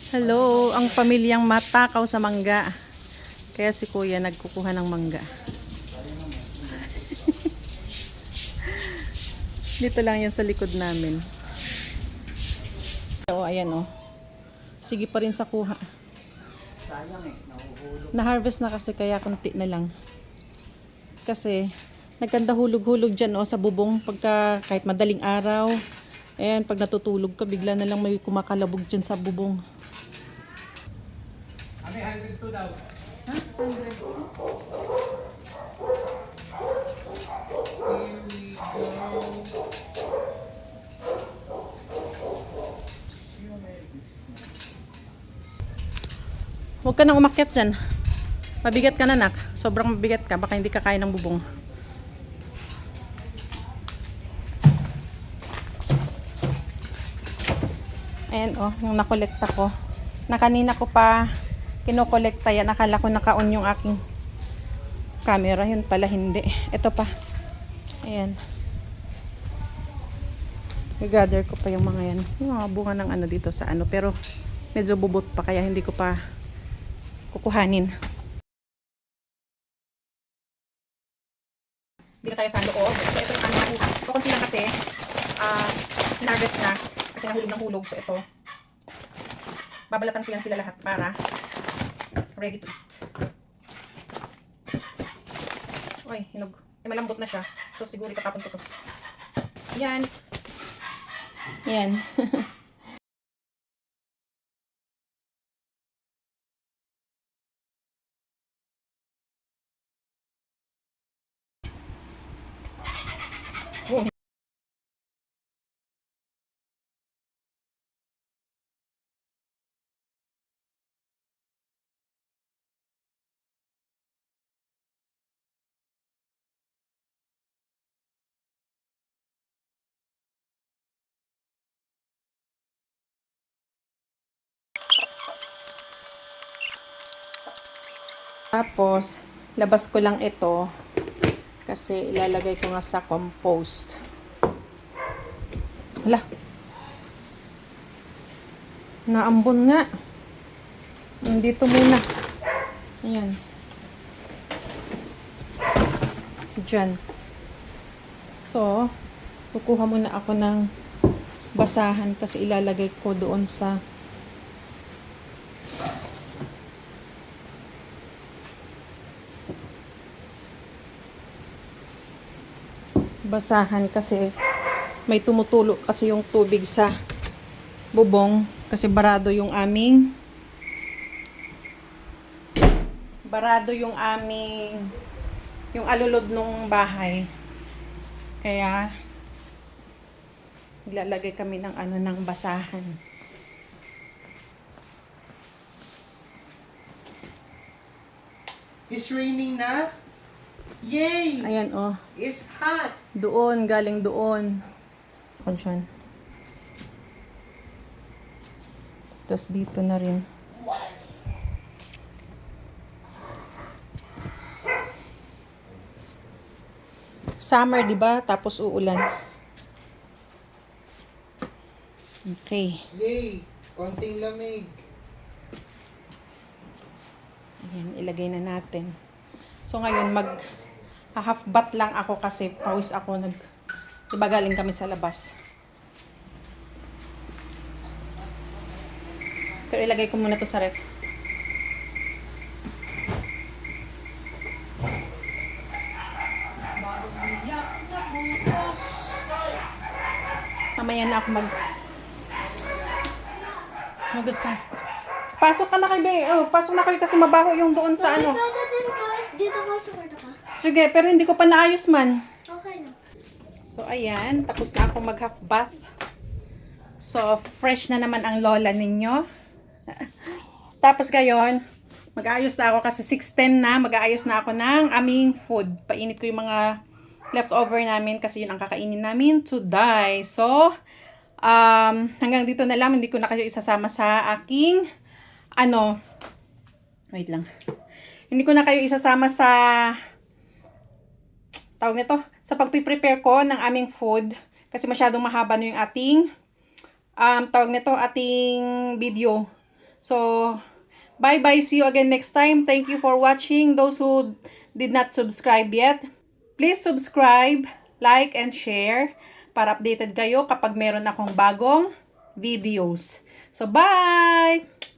Hello, ang pamilyang matakaw sa mangga. Kaya si kuya nagkukuha ng mangga. Dito lang yan sa likod namin. Oo, ayan o. Sige pa rin sa kuha. Na-harvest na kasi kaya konti na lang. Kasi nagkanda hulog-hulog dyan o sa bubong pagka kahit madaling araw. Ayan, pag natutulog ka, bigla na lang may kumakalabog dyan sa bubong. Ano 102 daw? Ha? 100? Here we go. Huwag ka nang umakyat dyan. Mabigat ka na, nak. Sobrang mabigat ka. Baka hindi ka kaya ng bubong. Ayan oh, yung nakolekta ko. Na kanina ko pa kinokolekta yan. Akala ko naka-on yung aking camera. Yun pala hindi. Ito pa. Ayan. I-gather ko pa yung mga yan. Yung mga bunga ng ano dito sa ano. Pero medyo bubot pa kaya hindi ko pa kukuhanin. Dito tayo sa loob. So ito yung ano. Kukunti lang kasi harvest na. Kasi nahulog ng hulog. So ito. Babalatan ko yan sila lahat para ready to eat. Uy, hinog. Eh, malambot na siya. So siguro itatapon ko to. Yan. Yan. Oh. Tapos, labas ko lang ito kasi ilalagay ko nga sa compost. Hala. Naambon nga. Dito muna. Ayan. Diyan. So, kukuha muna ako ng basahan kasi ilalagay ko doon sa basahan kasi may tumutulo kasi yung tubig sa bubong kasi barado yung aming yung alulod nung bahay. Kaya ilalagay kami ng ano ng basahan. It's raining na? Yay! Ayan oh. It's hot! Doon, galing doon. Konsyon. Tapos dito na rin. Summer, di ba? Tapos uulan. Okay. Yay! Konting lamig. Ayan, ilagay na natin. So ngayon, half bath lang ako kasi pawis ako. Diba galing kami sa labas. Pero ilagay ko muna to sa ref. Mamaya na ako gusto. Pasok ka na kayo, pasok na kayo kasi mabaho yung doon sa ano. Pwede din guys, dito kayo sa kwarto ka. Sige, pero hindi ko pa naayos man. Okay na. So, ayan. Tapos na ako mag-half bath. So, fresh na naman ang lola ninyo. Tapos ngayon, mag-aayos na ako kasi 6:10 na. Mag-aayos na ako ng aming food. Painit ko yung mga leftover namin kasi yun ang kakainin namin today. So, hanggang dito na lang. Hindi ko na kayo isasama sa aking wait lang. Hindi ko na kayo isasama sa tawag nito, sa pagpiprepare ko ng aming food kasi masyadong mahaba na yung ating tawag nito, ating video. So, bye-bye. See you again next time. Thank you for watching. Those who did not subscribe yet, please subscribe, like, and share para updated kayo kapag meron akong bagong videos. So, bye!